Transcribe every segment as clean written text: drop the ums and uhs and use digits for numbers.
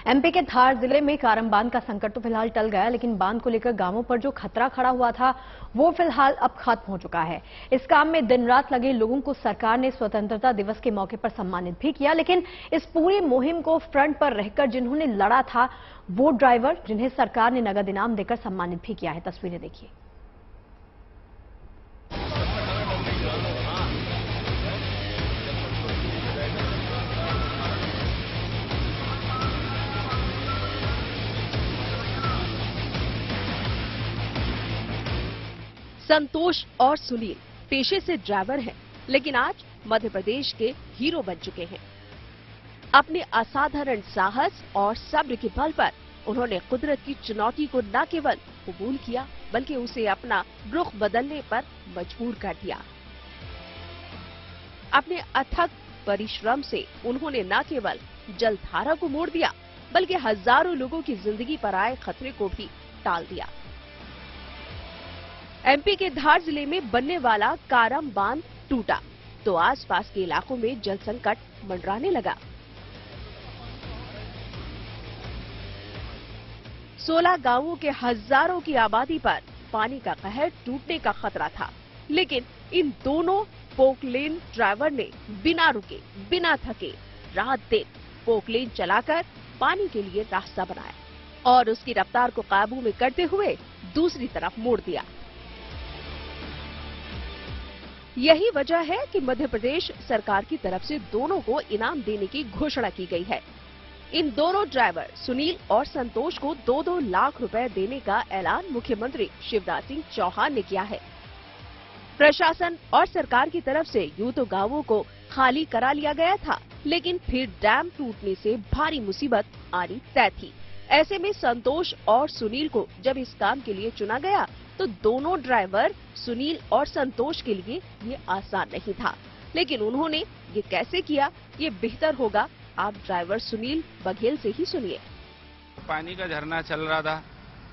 MP के धार जिले में कारम बांध का संकट तो फिलहाल टल गया, लेकिन बांध को लेकर गांवों पर जो खतरा खड़ा हुआ था वो फिलहाल अब खत्म हो चुका है। इस काम में दिन रात लगे लोगों को सरकार ने स्वतंत्रता दिवस के मौके पर सम्मानित भी किया, लेकिन इस पूरी मुहिम को फ्रंट पर रहकर जिन्होंने लड़ा था वो ड्राइवर, जिन्हें सरकार ने नगद इनाम देकर सम्मानित भी किया है। तस्वीरें देखिए। संतोष और सुनील पेशे से ड्राइवर हैं, लेकिन आज मध्य प्रदेश के हीरो बन चुके हैं। अपने असाधारण साहस और सब्र के बल पर उन्होंने कुदरत की चुनौती को न केवल कबूल किया, बल्कि उसे अपना रुख बदलने पर मजबूर कर दिया। अपने अथक परिश्रम से उन्होंने न केवल जलधारा को मोड़ दिया, बल्कि हजारों लोगों की जिंदगी पर आए खतरे को भी टाल दिया। एमपी के धार जिले में बनने वाला कारम बांध टूटा तो आसपास के इलाकों में जल संकट मंडराने लगा। 16 गांवों के हजारों की आबादी पर पानी का कहर टूटने का खतरा था, लेकिन इन दोनों पोकलेन ड्राइवर ने बिना रुके, बिना थके, रात दिन पोकलेन चलाकर पानी के लिए रास्ता बनाया और उसकी रफ्तार को काबू में करते हुए दूसरी तरफ मोड़ दिया। यही वजह है कि मध्य प्रदेश सरकार की तरफ से दोनों को इनाम देने की घोषणा की गई है। इन दोनों ड्राइवर सुनील और संतोष को 2-2 लाख रुपए देने का ऐलान मुख्यमंत्री शिवराज सिंह चौहान ने किया है। प्रशासन और सरकार की तरफ से यूं तो गांवों को खाली करा लिया गया था, लेकिन फिर डैम टूटने से भारी मुसीबत आनी तय थी। ऐसे में संतोष और सुनील को जब इस काम के लिए चुना गया तो दोनों ड्राइवर सुनील और संतोष के लिए ये आसान नहीं था, लेकिन उन्होंने ये कैसे किया ये बेहतर होगा आप ड्राइवर सुनील बघेल से ही सुनिए। पानी का झरना चल रहा था,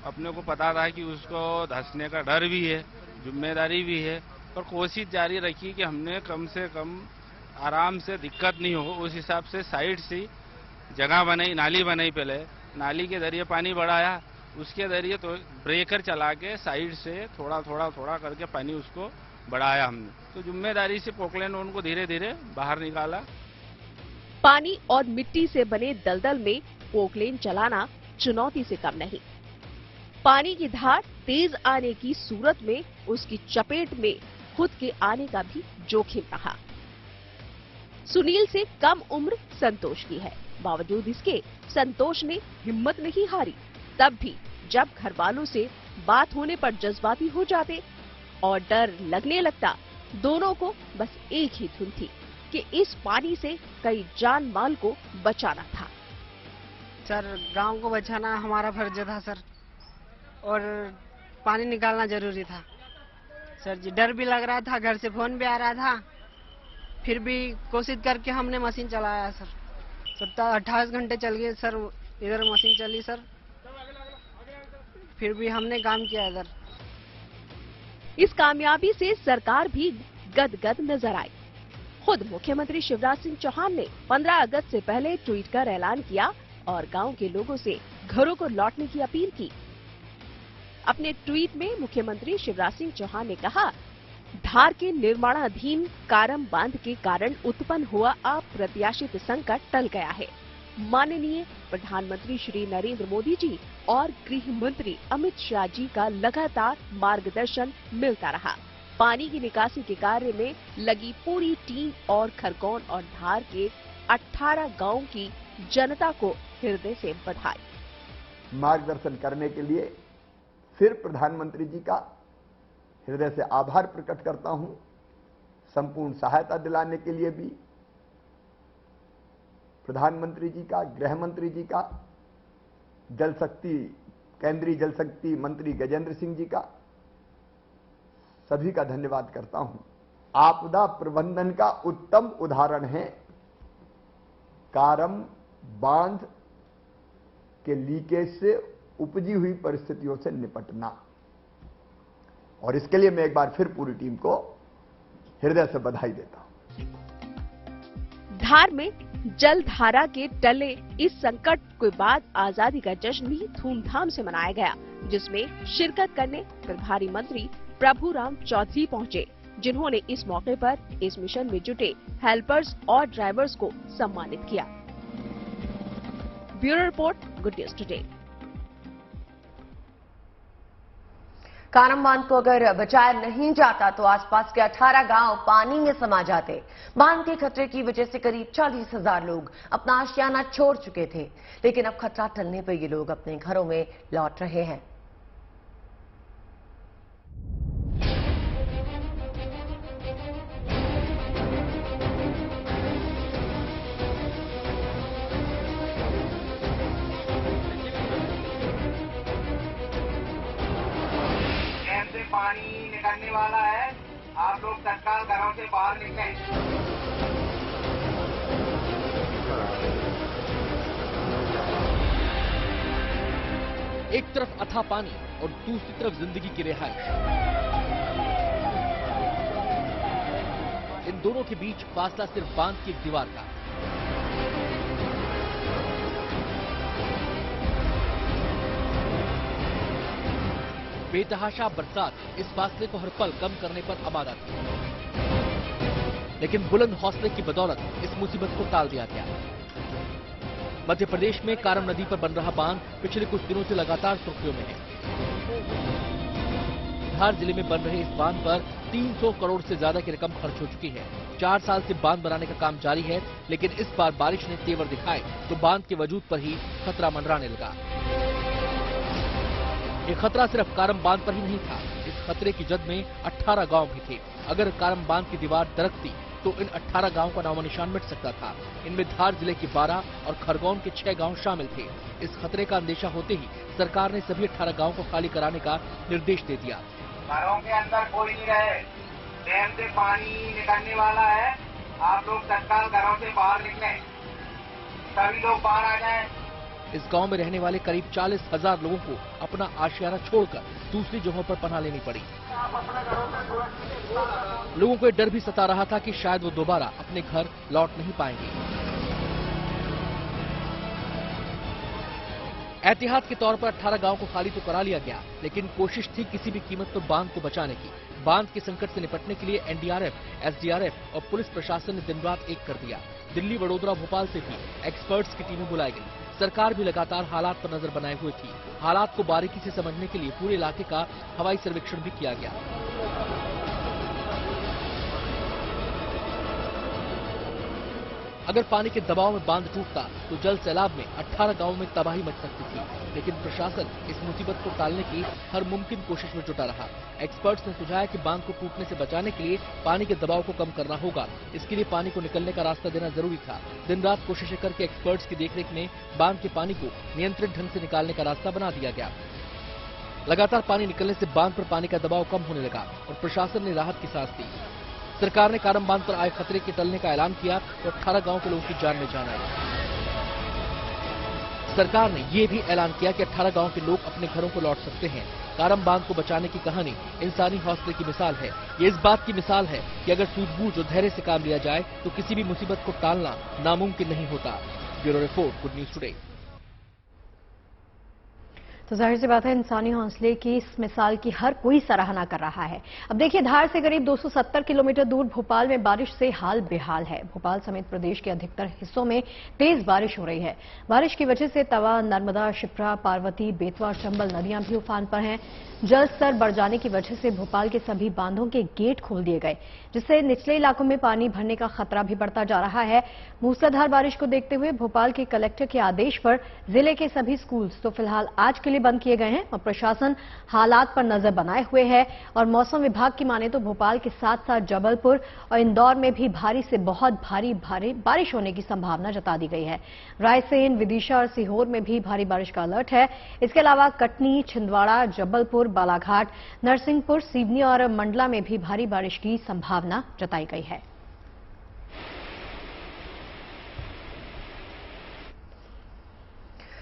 अपने को पता था कि उसको धंसने का डर भी है, जिम्मेदारी भी है, पर कोशिश जारी रखी कि हमने कम से कम आराम से दिक्कत नहीं हो, उस हिसाब से साइड से जगह बनाई, नाली बनाई। पहले नाली के जरिए पानी बढ़ाया, उसके जरिए तो ब्रेकर चला के साइड से थोड़ा थोड़ा करके पानी उसको बढ़ाया हमने। तो जिम्मेदारी से पोकलेन उनको धीरे धीरे बाहर निकाला। पानी और मिट्टी से बने दलदल में पोकलेन चलाना चुनौती से कम नहीं। पानी की धार तेज आने की सूरत में उसकी चपेट में खुद के आने का भी जोखिम रहा। सुनील से कम उम्र संतोष की है, बावजूद इसके संतोष ने हिम्मत नहीं हारी। तब भी जब घर वालों से बात होने पर जज्बाती हो जाते और डर लगने लगता, दोनों को बस एक ही धुन थी कि इस पानी से कई जान माल को बचाना था। सर, गांव को बचाना हमारा फर्ज था सर, और पानी निकालना जरूरी था सर जी। डर भी लग रहा था, घर से फोन भी आ रहा था, फिर भी कोशिश करके हमने मशीन चलाया सर। 28 घंटे चल गए सर, इधर मशीन चली सर, फिर भी हमने काम किया इधर। इस कामयाबी से सरकार भी गदगद नजर आई। खुद मुख्यमंत्री शिवराज सिंह चौहान ने 15 अगस्त से पहले ट्वीट कर ऐलान किया और गांव के लोगों से घरों को लौटने की अपील की। अपने ट्वीट में मुख्यमंत्री शिवराज सिंह चौहान ने कहा, धार के निर्माणाधीन कारम बांध के कारण उत्पन्न हुआ अप्रत्याशित संकट टल गया है। माननीय प्रधानमंत्री श्री नरेंद्र मोदी जी और गृह मंत्री अमित शाह जी का लगातार मार्गदर्शन मिलता रहा। पानी की निकासी के कार्य में लगी पूरी टीम और खरगोन और धार के 18 गांवों की जनता को हृदय से बधाई। मार्गदर्शन करने के लिए फिर प्रधानमंत्री जी का हृदय से आभार प्रकट करता हूं। संपूर्ण सहायता दिलाने के लिए भी प्रधानमंत्री जी का, गृह मंत्री जी का, जल शक्ति, केंद्रीय जल शक्ति मंत्री गजेंद्र सिंह जी का, सभी का धन्यवाद करता हूं। आपदा प्रबंधन का उत्तम उदाहरण है कारम बांध के लीकेज से उपजी हुई परिस्थितियों से निपटना, और इसके लिए मैं एक बार फिर पूरी टीम को हृदय से बधाई देता हूं। धार में जलधारा के टले इस संकट के बाद आजादी का जश्न भी धूमधाम से मनाया गया, जिसमें शिरकत करने प्रभारी मंत्री प्रभुराम चौधरी पहुंचे, जिन्होंने इस मौके पर इस मिशन में जुटे हेल्पर्स और ड्राइवर्स को सम्मानित किया। Bureau report, good news today. Karam बांध को अगर बचाया नहीं जाता तो आसपास के 18 गांव पानी में समा जाते। बांध के खतरे की वजह से करीब 40,000 लोग अपना आशियाना छोड़ चुके थे, लेकिन अब खतरा टलने पर ये लोग अपने घरों में लौट रहे हैं। पानी निकलने वाला है, आप लोग तत्काल घरों से बाहर निकलें। एक तरफ अथाह पानी और दूसरी तरफ जिंदगी की रिहाइश। इन दोनों के बीच फासला सिर्फ बांध की एक दीवार का। बेतहाशा बरसात इस फासले को हर पल कम करने पर आमादा थी, लेकिन बुलंद हौसले की बदौलत इस मुसीबत को टाल दिया गया। मध्य प्रदेश में कारम नदी पर बन रहा बांध पिछले कुछ दिनों से लगातार सुर्खियों में है। धार जिले में बन रहे इस बांध पर 300 करोड़ से ज्यादा की रकम खर्च हो चुकी है। 4 साल से बांध बनाने का काम जारी है, लेकिन इस बार बारिश ने तेवर दिखाए तो बांध के वजूद पर ही खतरा मंडराने लगा। ये खतरा सिर्फ कारम बांध पर ही नहीं था, इस खतरे की जद में 18 गांव भी थे। अगर कारम बांध की दीवार दरकती तो इन 18 गांव का नामो निशान मिट सकता था। इनमें धार जिले के 12 और खरगोन के 6 गांव शामिल थे। इस खतरे का अंदेशा होते ही सरकार ने सभी 18 गांव को खाली कराने का निर्देश दे दिया। घरों के अंदर कोई नहीं रहे, डैम से पानी निकलने वाला है, आप लोग तत्काल घरों से बाहर निकलें। सभी लोग बाहर आ जाएं। इस गांव में रहने वाले करीब 40,000 लोगों को अपना आशियाना छोड़कर दूसरी जगहों पर पनाह लेनी पड़ी। लोगों को डर भी सता रहा था कि शायद वो दोबारा अपने घर लौट नहीं पाएंगे। एहतियात के तौर पर 18 गांव को खाली तो करा लिया गया, लेकिन कोशिश थी किसी भी कीमत पर बांध को बचाने की। बांध के संकट से निपटने के लिए एनडीआरएफ, एसडीआरएफ और पुलिस प्रशासन ने दिन रात एक कर दिया। दिल्ली, वडोदरा, भोपाल से भी एक्सपर्ट्स की टीमें बुलाई गई। सरकार भी लगातार हालात पर नजर बनाए हुए थी। हालात को बारीकी से समझने के लिए पूरे इलाके का हवाई सर्वेक्षण भी किया गया। अगर पानी के दबाव में बांध टूटता तो जल सैलाब में 18 गांवों में तबाही मच सकती थी, लेकिन प्रशासन इस मुसीबत को टालने की हर मुमकिन कोशिश में जुटा रहा। एक्सपर्ट्स ने सुझाया कि बांध को टूटने से बचाने के लिए पानी के दबाव को कम करना होगा। इसके लिए पानी को निकलने का रास्ता देना जरूरी था। दिन रात कोशिशें करके एक्सपर्ट्स की देखरेख में बांध के पानी को नियंत्रित ढंग से निकालने का रास्ता बना दिया गया। लगातार पानी निकलने से बांध पर पानी का दबाव कम होने लगा और प्रशासन ने राहत की सांस ली। सरकार ने कारम बांध पर आए खतरे के टलने का ऐलान किया तो 18 गांव के लोगों की जान में जान आई। सरकार ने ये भी ऐलान किया कि 18 गांव के लोग अपने घरों को लौट सकते हैं। कारम बांध को बचाने की कहानी इंसानी हौसले की मिसाल है। ये इस बात की मिसाल है कि अगर सूझबूझ और धैर्य से काम लिया जाए तो किसी भी मुसीबत को टालना नामुमकिन नहीं होता। Bureau report, good news today. तो जाहिर सी बात है, इंसानी हौसले की इस मिसाल की हर कोई सराहना कर रहा है। अब देखिए, धार से करीब 270 किलोमीटर दूर भोपाल में बारिश से हाल बेहाल है। भोपाल समेत प्रदेश के अधिकतर हिस्सों में तेज बारिश हो रही है। बारिश की वजह से तवा, नर्मदा, शिप्रा, पार्वती, बेतवा और चंबल नदियां भी उफान पर हैं। जल स्तर बढ़ जाने की वजह से भोपाल के सभी बांधों के गेट खोल दिए गए, जिससे निचले इलाकों में पानी भरने का खतरा भी बढ़ता जा रहा है। मूसलाधार बारिश को देखते हुए भोपाल के कलेक्टर के आदेश पर जिले के सभी स्कूल्स तो फिलहाल आज के लिए बंद किए गए हैं और प्रशासन हालात पर नजर बनाए हुए है। और मौसम विभाग की माने तो भोपाल के साथ साथ जबलपुर और इंदौर में भी भारी से बहुत भारी बारिश होने की संभावना जता दी गई है। रायसेन, विदिशा और सीहोर में भी भारी बारिश का अलर्ट है। इसके अलावा कटनी, छिंदवाड़ा, जबलपुर, बालाघाट, नरसिंहपुर, सिवनी और मंडला में भी भारी बारिश की संभावना जताई गई है।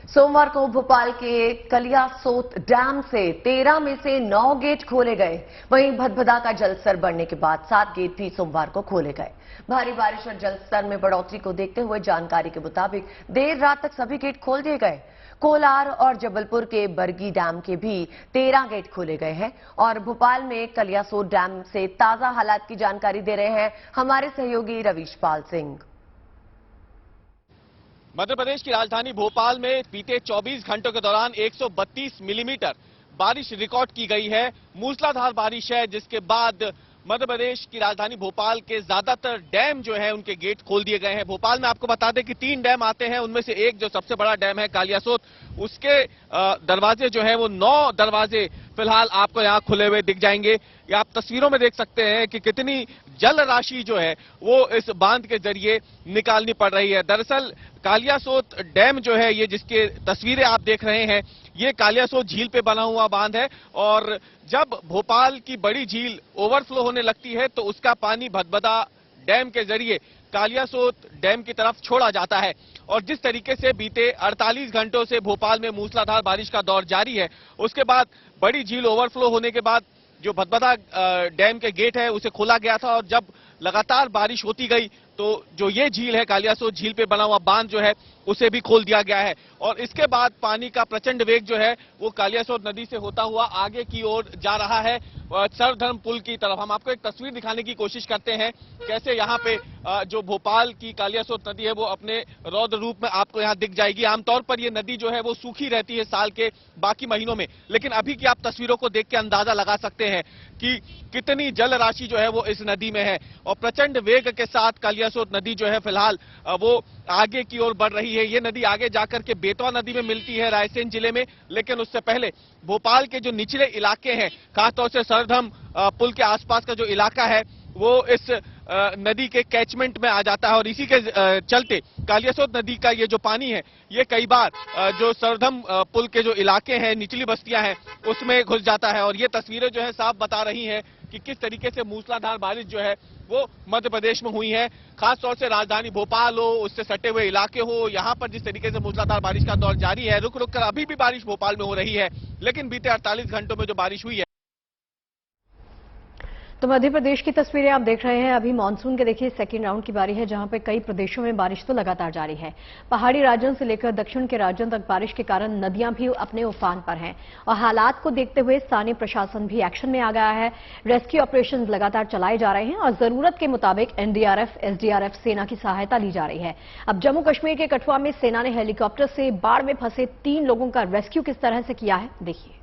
सोमवार को भोपाल के कलियासोत डैम से 13 में से 9 गेट खोले गए। वहीं भदभदा का जलस्तर बढ़ने के बाद 7 गेट भी सोमवार को खोले गए। भारी बारिश और जलस्तर में बढ़ोतरी को देखते हुए जानकारी के मुताबिक देर रात तक सभी गेट खोल दिए गए। कोलार और जबलपुर के बरगी डैम के भी 13 गेट खोले गए हैं और भोपाल में कलियासोत डैम से ताजा हालात की जानकारी दे रहे हैं हमारे सहयोगी रवीशपाल सिंह। मध्य प्रदेश की राजधानी भोपाल में बीते 24 घंटों के दौरान 132 मिलीमीटर बारिश रिकॉर्ड की गई है। मूसलाधार बारिश है, जिसके बाद मध्य प्रदेश की राजधानी भोपाल के ज्यादातर डैम जो है उनके गेट खोल दिए गए हैं। भोपाल में आपको बता दें कि 3 डैम आते हैं, उनमें से एक जो सबसे बड़ा डैम है कालियासोत, उसके दरवाजे जो है वो 9 दरवाजे फिलहाल आपको यहाँ खुले हुए दिख जाएंगे। ये आप तस्वीरों में देख सकते हैं कि कितनी जल राशि जो है वो इस बांध के जरिए निकालनी पड़ रही है। दरअसल कालियासोत डैम जो है, ये जिसके तस्वीरें आप देख रहे हैं, ये कालियासोत झील पे बना हुआ बांध है और जब भोपाल की बड़ी झील ओवरफ्लो होने लगती है तो उसका पानी भदभदा डैम के जरिए कालियासोत डैम की तरफ छोड़ा जाता है। और जिस तरीके से बीते 48 घंटों से भोपाल में मूसलाधार बारिश का दौर जारी है, उसके बाद बड़ी झील ओवरफ्लो होने के बाद जो भदभदा डैम के गेट है उसे खोला गया था और जब लगातार बारिश होती गई तो जो ये झील है कालियासोत झील पे बना हुआ बांध जो है उसे भी खोल दिया गया है और इसके बाद पानी का प्रचंड वेग जो है वो कालियासोत नदी से होता हुआ आगे की ओर जा रहा है सर्वधर्म पुल की तरफ। हम आपको एक तस्वीर दिखाने की कोशिश करते हैं कैसे यहाँ पे जो भोपाल की कालियासोत नदी है वो अपने रौद्र रूप में आपको यहाँ दिख जाएगी। आमतौर पर ये नदी जो है वो सूखी रहती है साल के बाकी महीनों में, लेकिन अभी की आप तस्वीरों को देख के अंदाजा लगा सकते हैं कि कितनी जल राशि जो है वो इस नदी में है और प्रचंड वेग के साथ कालियासोत नदी जो है फिलहाल वो आगे की ओर बढ़ रही है। ये नदी आगे जाकर के बेतवा नदी में मिलती है रायसेन जिले में, लेकिन उससे पहले भोपाल के जो निचले इलाके हैं, खासतौर से सरधम पुल के आसपास का जो इलाका है वो इस नदी के कैचमेंट में आ जाता है और इसी के चलते कालियासोत नदी का ये जो पानी है ये कई बार जो सरधम पुल के जो इलाके हैं, निचली बस्तियां हैं, उसमें घुस जाता है और ये तस्वीरें जो है साफ बता रही हैं कि किस तरीके से मूसलाधार बारिश जो है वो मध्य प्रदेश में हुई है। खासतौर से राजधानी भोपाल हो, उससे सटे हुए इलाके हो, यहाँ पर जिस तरीके से मूसलाधार बारिश का दौर जारी है, रुक रुक कर अभी भी बारिश भोपाल में हो रही है, लेकिन बीते 48 घंटों में जो बारिश हुई है। तो मध्य प्रदेश की तस्वीरें आप देख रहे हैं। अभी मानसून के देखिए सेकेंड राउंड की बारी है, जहां पे कई प्रदेशों में बारिश तो लगातार जारी है। पहाड़ी राज्यों से लेकर दक्षिण के राज्यों तक बारिश के कारण नदियां भी अपने उफान पर हैं और हालात को देखते हुए स्थानीय प्रशासन भी एक्शन में आ गया है। रेस्क्यू ऑपरेशन लगातार चलाए जा रहे हैं और जरूरत के मुताबिक एनडीआरएफ, एसडीआरएफ सेना की सहायता ली जा रही है। अब जम्मू कश्मीर के कठुआ में सेना ने हेलीकॉप्टर से बाढ़ में फंसे 3 लोगों का रेस्क्यू किस तरह से किया है, देखिए।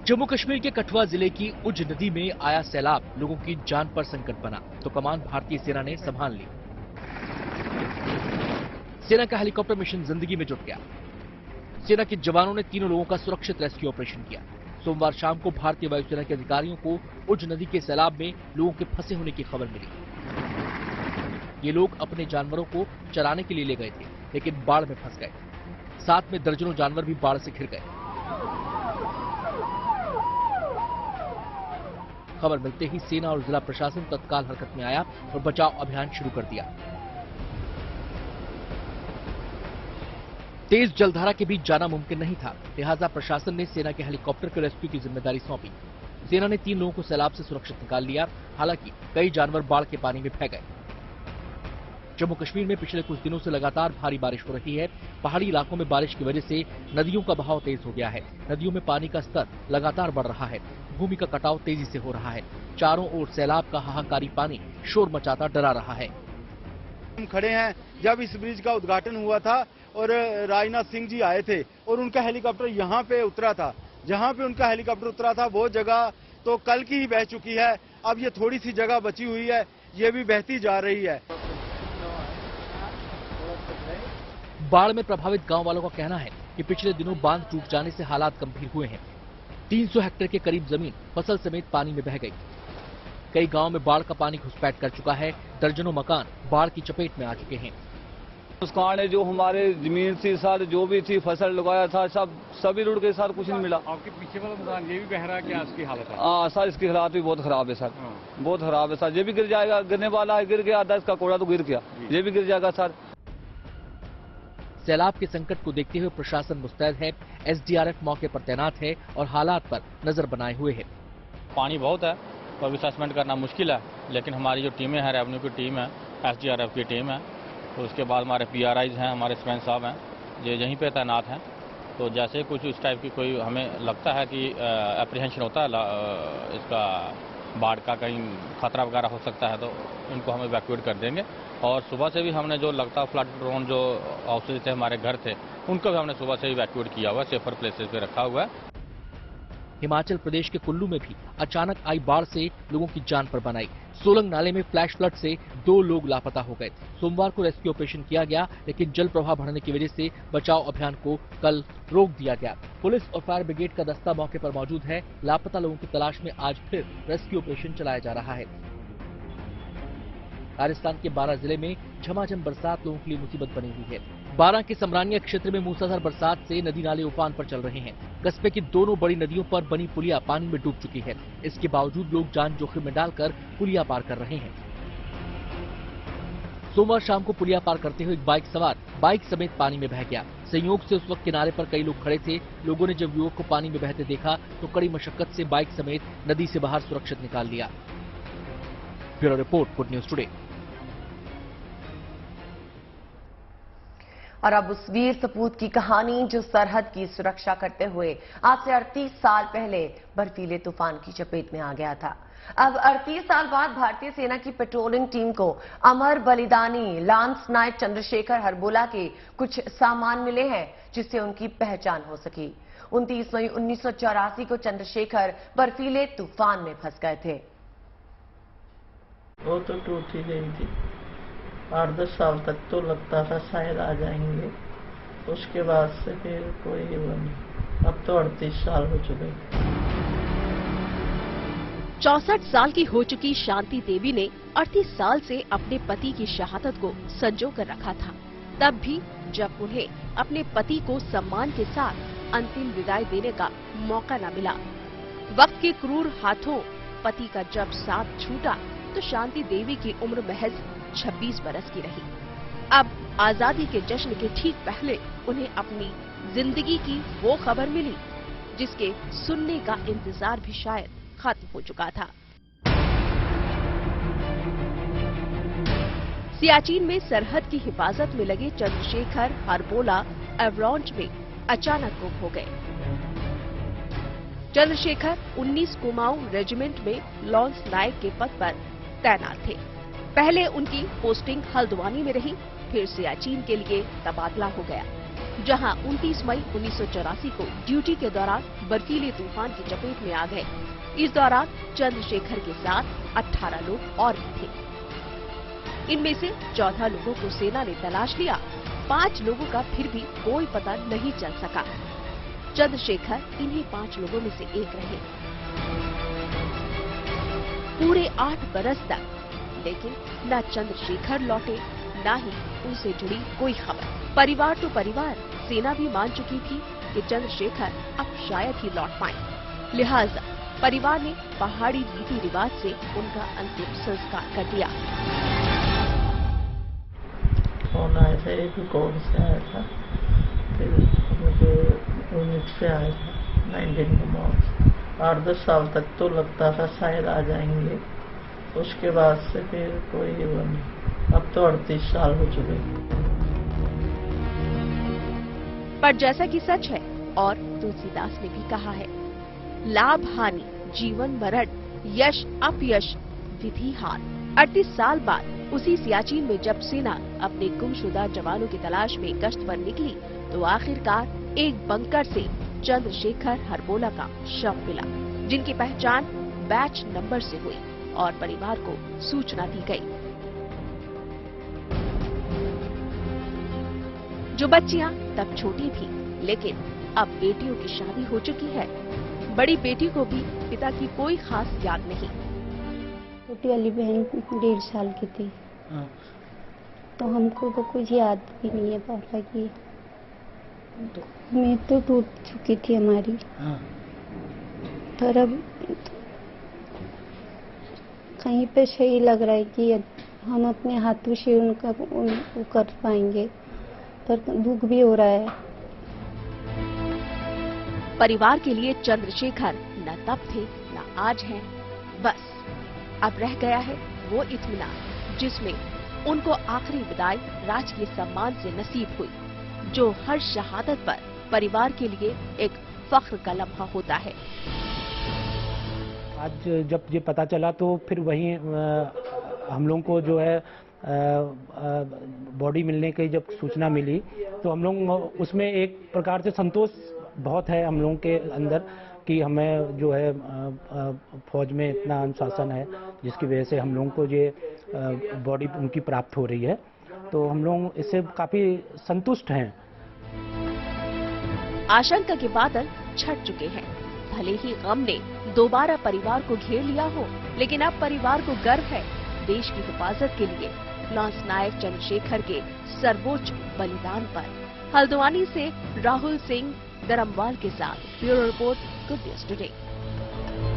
जम्मू कश्मीर के कठुआ जिले की उज नदी में आया सैलाब लोगों की जान पर संकट बना तो कमान भारतीय सेना ने संभाल ली। सेना का हेलीकॉप्टर मिशन जिंदगी में जुट गया। सेना के जवानों ने 3 लोगों का सुरक्षित रेस्क्यू ऑपरेशन किया। सोमवार शाम को भारतीय वायुसेना के अधिकारियों को उज नदी के सैलाब में लोगों के फंसे होने की खबर मिली। ये लोग अपने जानवरों को चराने के लिए ले गए थे, लेकिन बाढ़ में फंस गए। साथ में दर्जनों जानवर भी बाढ़ से घिर गए। खबर मिलते ही सेना और जिला प्रशासन तत्काल हरकत में आया और बचाव अभियान शुरू कर दिया। तेज जलधारा के बीच जाना मुमकिन नहीं था, लिहाजा प्रशासन ने सेना के हेलीकॉप्टर के रेस्क्यू की जिम्मेदारी सौंपी। सेना ने 3 लोगों को सैलाब से सुरक्षित निकाल लिया। हालांकि कई जानवर बाढ़ के पानी में बह गए। जम्मू कश्मीर में पिछले कुछ दिनों से लगातार भारी बारिश हो रही है। पहाड़ी इलाकों में बारिश की वजह से नदियों का बहाव तेज हो गया है। नदियों में पानी का स्तर लगातार बढ़ रहा है। भूमि का कटाव तेजी से हो रहा है। चारों ओर सैलाब का हाहाकारी पानी शोर मचाता डरा रहा है। हम खड़े हैं जब इस ब्रिज का उद्घाटन हुआ था और राजनाथ सिंह जी आए थे और उनका हेलीकॉप्टर यहाँ पे उतरा था। जहाँ पे उनका हेलीकॉप्टर उतरा था वो जगह तो कल की ही बह चुकी है। अब ये थोड़ी सी जगह बची हुई है, ये भी बहती जा रही है। बाढ़ में प्रभावित गांव वालों का कहना है कि पिछले दिनों बांध टूट जाने से हालात गंभीर हुए हैं। 300 हेक्टेयर के करीब जमीन फसल समेत पानी में बह गई। कई गांव में बाढ़ का पानी घुसपैठ कर चुका है। दर्जनों मकान बाढ़ की चपेट में आ चुके हैं। नुकसान है जो हमारे जमीन से साथ जो भी थी फसल लगाया था सभी रुड़ के साथ कुछ नहीं मिला। आपके पीछे वाला मकान ये भी बह रहा है, क्या इसकी हालत है? हाँ सर, इसकी हालत भी बहुत खराब है सर, बहुत खराब है सर। ये भी गिर जाएगा, गिरने वाला है, गिर गया आधा, इसका कोड़ा तो गिर गया, ये भी गिर जाएगा सर। सैलाब के संकट को देखते हुए प्रशासन मुस्तैद है, एसडीआरएफ मौके पर तैनात है और हालात पर नजर बनाए हुए है। पानी बहुत है और असेसमेंट करना मुश्किल है, लेकिन हमारी जो टीमें हैं, रेवेन्यू की टीम है, एसडीआरएफ की टीम है, तो उसके बाद हमारे पीआरआईज हैं, हमारे सरपंच साहब हैं, ये यहीं पे तैनात हैं। तो जैसे कुछ इस टाइप की कोई हमें लगता है कि एप्रीहेंशन होता है इसका बाढ़ का, कहीं खतरा वगैरह हो सकता है, तो इनको हम इवैक्यूएट कर देंगे। और सुबह से भी हमने जो लगता फ्लड प्रोन जो हाउसेज थे, हमारे घर थे, उनको भी हमने सुबह से इवैक्यूएट किया हुआ है, सेफर प्लेसेस पे रखा हुआ है। हिमाचल प्रदेश के कुल्लू में भी अचानक आई बाढ़ से लोगों की जान पर बन आई। सोलंग नाले में फ्लैश फ्लड से 2 लोग लापता हो गए। सोमवार को रेस्क्यू ऑपरेशन किया गया, लेकिन जल प्रवाह बढ़ने की वजह से बचाव अभियान को कल रोक दिया गया। पुलिस और फायर ब्रिगेड का दस्ता मौके पर मौजूद है। लापता लोगों की तलाश में आज फिर रेस्क्यू ऑपरेशन चलाया जा रहा है। राजस्थान के 12 जिले में झमाझम बरसात लोगों के लिए मुसीबत बनी हुई है। 12 के समरानिया क्षेत्र में मूसलाधार बरसात से नदी नाले उफान पर चल रहे हैं। कस्बे की दोनों बड़ी नदियों पर बनी पुलिया पानी में डूब चुकी है। इसके बावजूद लोग जान जोखिम में डालकर पुलिया पार कर रहे हैं। सोमवार शाम को पुलिया पार करते हुए एक बाइक सवार बाइक समेत पानी में बह गया। संयोग से उस वक्त किनारे पर कई लोग खड़े थे। लोगों ने जब युवक को पानी में बहते देखा तो कड़ी मशक्कत से बाइक समेत नदी से बाहर सुरक्षित निकाल लिया। Bureau report, good news today. और अब उस वीर सपूत की कहानी जो सरहद की सुरक्षा करते हुए आज से 38 साल पहले बर्फीले तूफान की चपेट में आ गया था। अब 38 साल बाद भारतीय सेना की पेट्रोलिंग टीम को अमर बलिदानी लांस नायक चंद्रशेखर हरबोला के कुछ सामान मिले हैं, जिससे उनकी पहचान हो सकी। 29 मई 1984 को चंद्रशेखर बर्फीले तूफान में फंस गए थे। वो तो टूट ही गई थी। 8-10 साल तक तो लगता था शायद आ जाएंगे, उसके बाद से फिर कोई वो नहीं। अब तो 38 साल हो चुके। 64 साल की हो चुकी शांति देवी ने 38 साल से अपने पति की शहादत को संजो कर रखा था। तब भी जब उन्हें अपने पति को सम्मान के साथ अंतिम विदाई देने का मौका न मिला, वक्त के क्रूर हाथों पति का जब साथ छूटा, तो शांति देवी की उम्र महज 26 बरस की रही। अब आजादी के जश्न के ठीक पहले उन्हें अपनी जिंदगी की वो खबर मिली जिसके सुनने का इंतजार भी शायद खत्म हो चुका था। सियाचिन में सरहद की हिफाजत में लगे चंद्रशेखर हरबोला एवलॉन्च में अचानक गुम हो गए। चंद्रशेखर 19 कुमाऊं रेजिमेंट में लॉन्स नायक के पद पर तैनात थे। पहले उनकी पोस्टिंग हल्द्वानी में रही, फिर सियाचिन के लिए तबादला हो गया, जहां 29 मई 1984 को ड्यूटी के दौरान बर्फीले तूफान की चपेट में आ गए। इस दौरान चंद्रशेखर के साथ 18 लोग और भी थे। इनमें से 14 लोगों को सेना ने तलाश लिया, 5 लोगों का फिर भी कोई पता नहीं चल सका। चंद्रशेखर इन्हीं 5 लोगों में से एक रहे पूरे 8 बरस तक, लेकिन न चंद्रशेखर लौटे, न ही उनसे जुड़ी कोई खबर। परिवार तो परिवार, सेना भी मान चुकी थी कि चंद्रशेखर अब शायद ही लौट पाए। लिहाजा परिवार ने पहाड़ी रीति रिवाज से उनका अंतिम संस्कार कर दिया। फोन आया था, एक कोड से आया था, फिर मुझे यूनिट से आया था 19 मार्च। 8-10 साल तक तो लगता था शायद आ जाएंगे, उसके बाद से फिर कोई वो नहीं। अब तो 38 साल हो चुके। पर जैसा कि सच है और तुलसीदास ने भी कहा है, लाभ हानि जीवन मरण, यश अपयश विधि हार। 38 साल बाद उसी सियाचिन में जब सेना अपने गुमशुदा जवानों की तलाश में गश्त पर निकली, तो आखिरकार एक बंकर से चंद्रशेखर हरबोला का शव मिला, जिनकी पहचान बैच नंबर से हुई और परिवार को सूचना दी गई। जो बच्चियां तब छोटी थी, लेकिन अब बेटियों की शादी हो चुकी है। बड़ी बेटी को भी पिता की कोई खास याद नहीं। छोटी वाली बहन 1.5 साल की थी, तो हमको तो कुछ याद भी नहीं है पापा की। मैं तो टूट चुकी थी हमारी। पर अब कहीं पे सही लग रहा है कि हम अपने हाथों से उनका कर पाएंगे, पर दुख भी हो रहा है। परिवार के लिए चंद्रशेखर न तब थे न आज हैं, बस अब रह गया है वो इत्मीनान जिसमें उनको आखिरी विदाई राजकीय सम्मान से नसीब हुई, जो हर शहादत पर परिवार के लिए एक फख्र का लम्हा होता है। आज जब ये पता चला तो फिर वहीं हम लोगों को जो है बॉडी मिलने की जब सूचना मिली तो हम लोग उसमें एक प्रकार से संतोष बहुत है हम लोगों के अंदर कि हमें जो है फौज में इतना अनुशासन है जिसकी वजह से हम लोगों को ये बॉडी उनकी प्राप्त हो रही है, तो हम लोग इससे काफी संतुष्ट हैं। आशंका के बादल छट चुके हैं। भले ही गम ने दोबारा परिवार को घेर लिया हो, लेकिन अब परिवार को गर्व है देश की हिफाजत के लिए लांस नायक चंद्रशेखर के सर्वोच्च बलिदान पर। हल्द्वानी से राहुल सिंह दरमवाल के साथ bureau report, good news today.